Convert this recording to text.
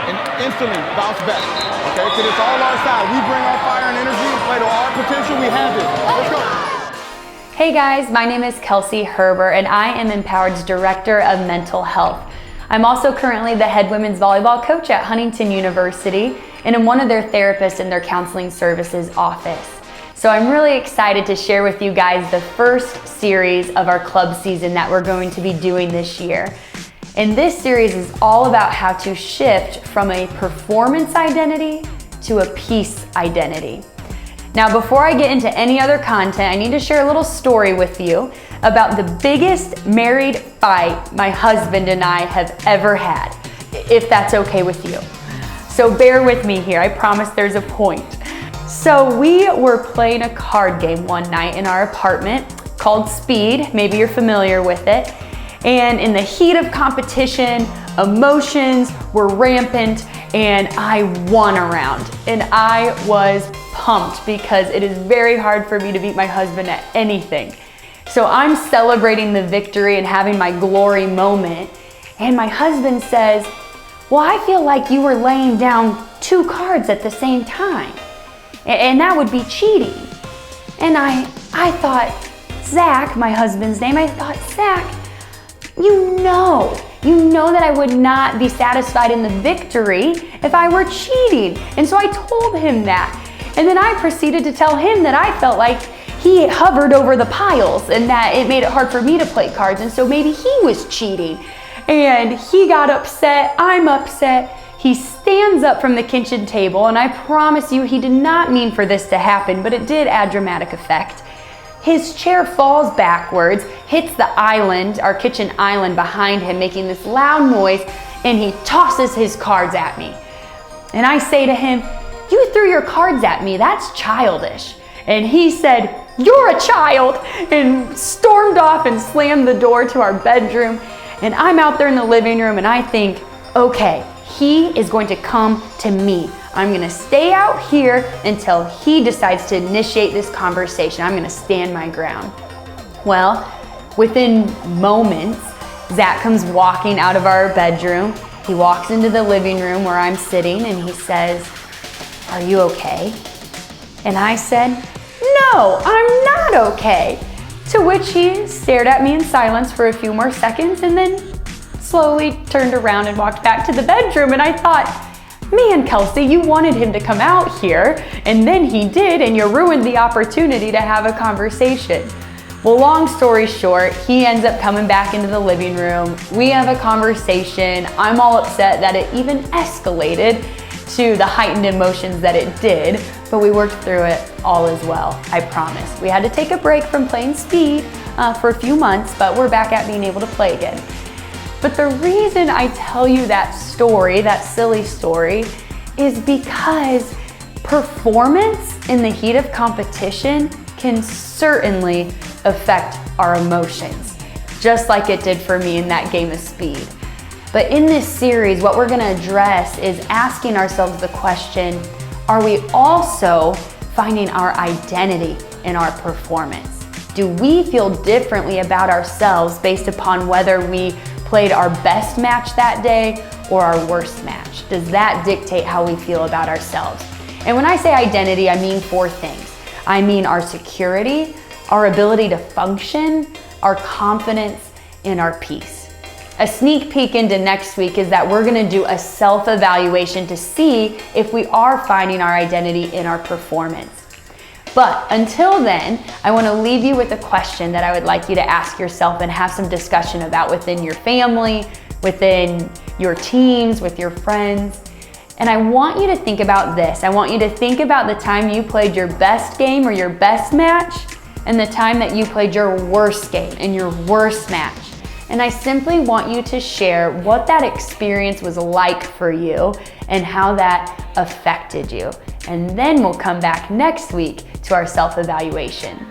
and instantly bounce back. Okay, because it's all our side. We bring our fire and energy, play to our potential, we have it. Let's go. Hey guys, my name is Kelsey Herbert and I am Empowered's Director of Mental Health. I'm also currently the head women's volleyball coach at Huntington University and am one of their therapists in their counseling services office. So I'm really excited to share with you guys the first series of our club season that we're going to be doing this year. And this series is all about how to shift from a performance identity to a peace identity. Now, before I get into any other content, I need to share a little story with you about the biggest married fight my husband and I have ever had, if that's okay with you. So bear with me here, I promise there's a point. So we were playing a card game one night in our apartment called Speed, maybe you're familiar with it. And in the heat of competition, emotions were rampant and I won a round. And I was pumped because it is very hard for me to beat my husband at anything. So I'm celebrating the victory and having my glory moment. And my husband says, well, I feel like you were laying down 2 cards at the same time. And that would be cheating. And I thought, Zach, my husband's name, I thought, Zach, you know that I would not be satisfied in the victory if I were cheating. And so I told him that. And then I proceeded to tell him that I felt like he hovered over the piles and that it made it hard for me to play cards. And so maybe he was cheating. And he got upset, I'm upset. He stands up from the kitchen table, and I promise you he did not mean for this to happen, but it did add dramatic effect. His chair falls backwards, hits the island, our kitchen island behind him, making this loud noise, and he tosses his cards at me. And I say to him, you threw your cards at me, that's childish. And he said, you're a child, and stormed off and slammed the door to our bedroom. And I'm out there in the living room and I think, okay, he is going to come to me. I'm gonna stay out here until he decides to initiate this conversation. I'm gonna stand my ground. Well, within moments, Zach comes walking out of our bedroom. He walks into the living room where I'm sitting and he says, are you okay? And I said, no, I'm not okay. To which he stared at me in silence for a few more seconds and then slowly turned around and walked back to the bedroom. And I thought, man, Kelsey, you wanted him to come out here and then he did, and you ruined the opportunity to have a conversation. Well, long story short, he ends up coming back into the living room. We have a conversation. I'm all upset that it even escalated to the heightened emotions that it did, but we worked through it all as well, I promise. We had to take a break from playing Speed for a few months, but we're back at being able to play again. But the reason I tell you that story, that silly story, is because performance in the heat of competition can certainly affect our emotions, just like it did for me in that game of Speed. But in this series, what we're gonna address is asking ourselves the question, are we also finding our identity in our performance? Do we feel differently about ourselves based upon whether we played our best match that day or our worst match? Does that dictate how we feel about ourselves? And when I say identity, I mean 4 things. I mean our security, our ability to function, our confidence, and our peace. A sneak peek into next week is that we're gonna do a self-evaluation to see if we are finding our identity in our performance. But until then, I wanna leave you with a question that I would like you to ask yourself and have some discussion about within your family, within your teams, with your friends. And I want you to think about this. I want you to think about the time you played your best game or your best match and the time that you played your worst game and your worst match. And I simply want you to share what that experience was like for you and how that affected you. And then we'll come back next week to our self-evaluation.